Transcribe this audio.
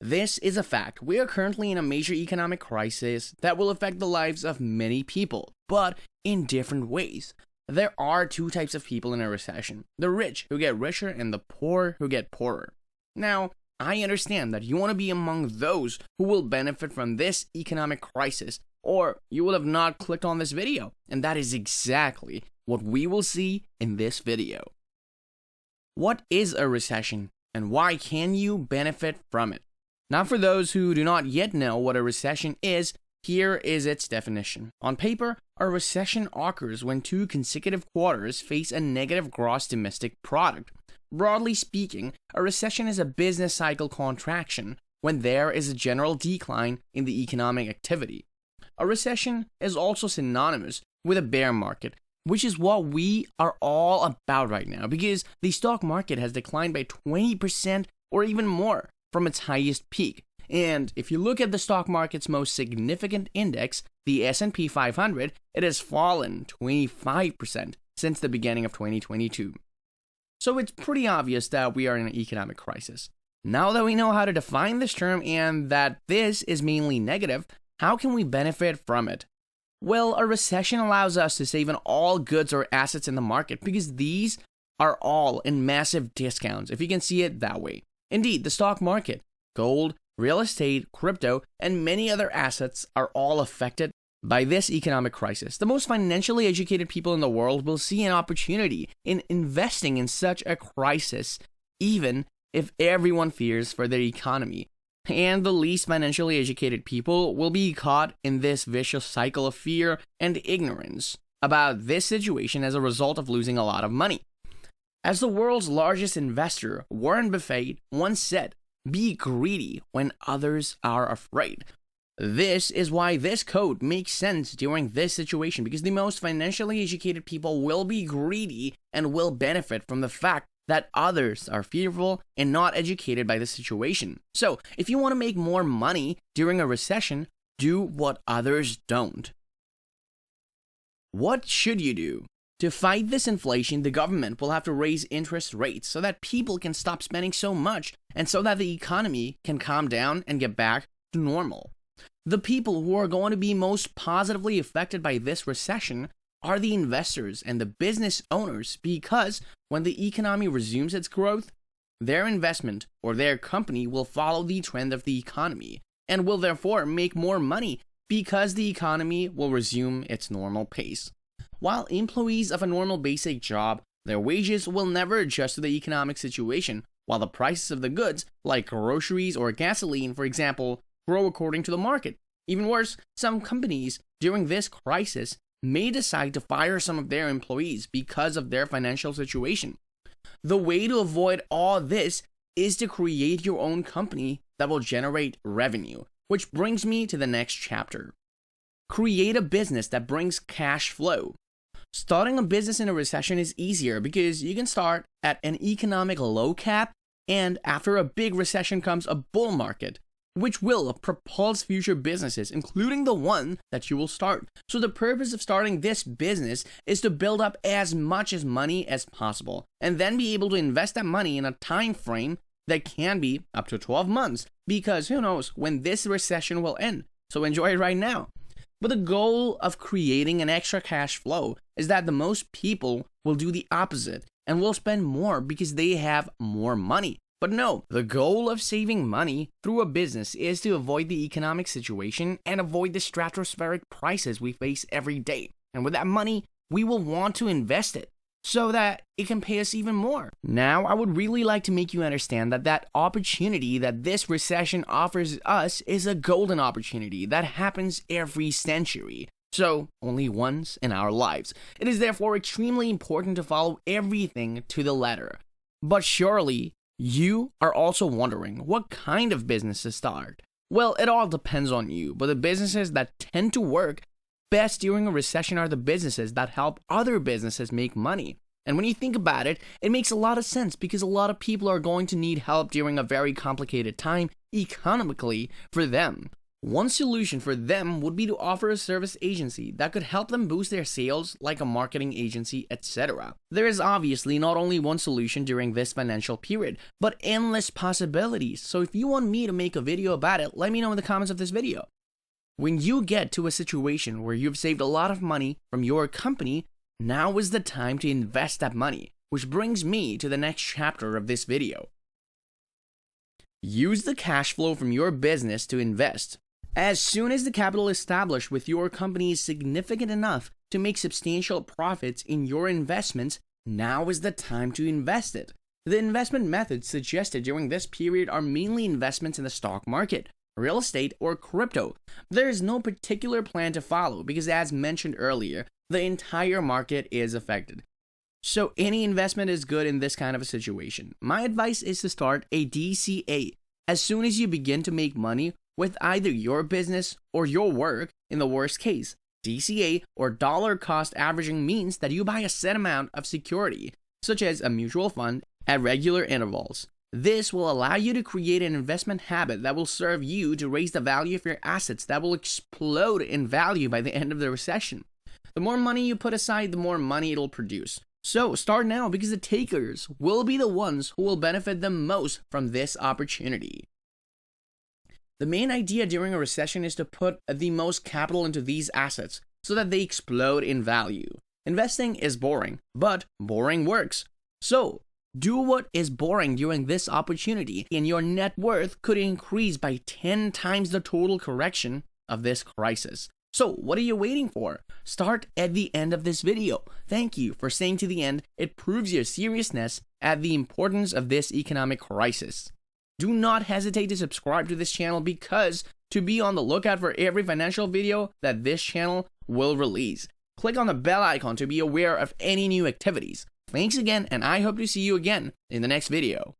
This is a fact. We are currently in a major economic crisis that will affect the lives of many people, but in different ways. There are two types of people in a recession: the rich, who get richer, and the poor, who get poorer. Now, I understand that you want to be among those who will benefit from this economic crisis, or you will have not clicked on this video, and that is exactly what we will see in this video. What is a recession, and why can you benefit from it? Now, for those who do not yet know what a recession is, here is its definition. On paper, a recession occurs when two consecutive quarters face a negative gross domestic product. Broadly speaking, a recession is a business cycle contraction when there is a general decline in the economic activity. A recession is also synonymous with a bear market, which is what we are all about right now, because the stock market has declined by 20% or even more from its highest peak. And if you look at the stock market's most significant index, the S&P 500, it has fallen 25% since the beginning of 2022. So it's pretty obvious that we are in an economic crisis. Now that we know how to define this term and that this is mainly negative, how can we benefit from it? Well, a recession allows us to save on all goods or assets in the market because these are all in massive discounts, if you can see it that way. Indeed, the stock market, gold, real estate, crypto, and many other assets are all affected by this economic crisis. The most financially educated people in the world will see an opportunity in investing in such a crisis, even if everyone fears for their economy. And the least financially educated people will be caught in this vicious cycle of fear and ignorance about this situation as a result of losing a lot of money. As the world's largest investor, Warren Buffett, once said, "Be greedy when others are afraid." This is why this quote makes sense during this situation, because the most financially educated people will be greedy and will benefit from the fact that others are fearful and not educated by the situation. So, if you want to make more money during a recession, do what others don't. What should you do? To fight this inflation, the government will have to raise interest rates so that people can stop spending so much and so that the economy can calm down and get back to normal. The people who are going to be most positively affected by this recession are the investors and the business owners, because when the economy resumes its growth, their investment or their company will follow the trend of the economy and will therefore make more money because the economy will resume its normal pace. While employees of a normal basic job, their wages will never adjust to the economic situation, while the prices of the goods, like groceries or gasoline, for example, grow according to the market. Even worse, some companies during this crisis may decide to fire some of their employees because of their financial situation. The way to avoid all this is to create your own company that will generate revenue, which brings me to the next chapter. Create a business that brings cash flow. Starting a business in a recession is easier because you can start at an economic low cap, and after a big recession comes a bull market, which will propulse future businesses, including the one that you will start. So the purpose of starting this business is to build up as much as money as possible, and then be able to invest that money in a time frame that can be up to 12 months, because who knows when this recession will end. So enjoy it right now. But the goal of creating an extra cash flow is that the most people will do the opposite and will spend more because they have more money. But no, the goal of saving money through a business is to avoid the economic situation and avoid the stratospheric prices we face every day. And with that money, we will want to invest it so that it can pay us even more. Now, I would really like to make you understand that that opportunity that this recession offers us is a golden opportunity that happens every century. So, only once in our lives. It is therefore extremely important to follow everything to the letter. But surely, you are also wondering what kind of business to start. Well, it all depends on you, but the businesses that tend to work best during a recession are the businesses that help other businesses make money. And when you think about it, it makes a lot of sense because a lot of people are going to need help during a very complicated time economically for them. One solution for them would be to offer a service agency that could help them boost their sales, like a marketing agency, etc. There is obviously not only one solution during this financial period, but endless possibilities. So if you want me to make a video about it, let me know in the comments of this video. When you get to a situation where you've saved a lot of money from your company, now is the time to invest that money, which brings me to the next chapter of this video. Use the cash flow from your business to invest. As soon as the capital established with your company is significant enough to make substantial profits in your investments, now is the time to invest it. The investment methods suggested during this period are mainly investments in the stock market, real estate, or crypto. There is no particular plan to follow because, as mentioned earlier, the entire market is affected. So any investment is good in this kind of a situation. My advice is to start a DCA as soon as you begin to make money with either your business or your work. In the worst case, DCA, or dollar cost averaging, means that you buy a set amount of security, such as a mutual fund, at regular intervals. This will allow you to create an investment habit that will serve you to raise the value of your assets that will explode in value by the end of the recession. The more money you put aside, the more money it'll produce. So start now, because the takers will be the ones who will benefit the most from this opportunity. The main idea during a recession is to put the most capital into these assets so that they explode in value. Investing is boring, but boring works. So do what is boring during this opportunity, and your net worth could increase by 10 times the total correction of this crisis. So what are you waiting for? Start at the end of this video. Thank you for staying to the end. It proves your seriousness at the importance of this economic crisis. Do not hesitate to subscribe to this channel, because to be on the lookout for every financial video that this channel will release. Click on the bell icon to be aware of any new activities. Thanks again, and I hope to see you again in the next video.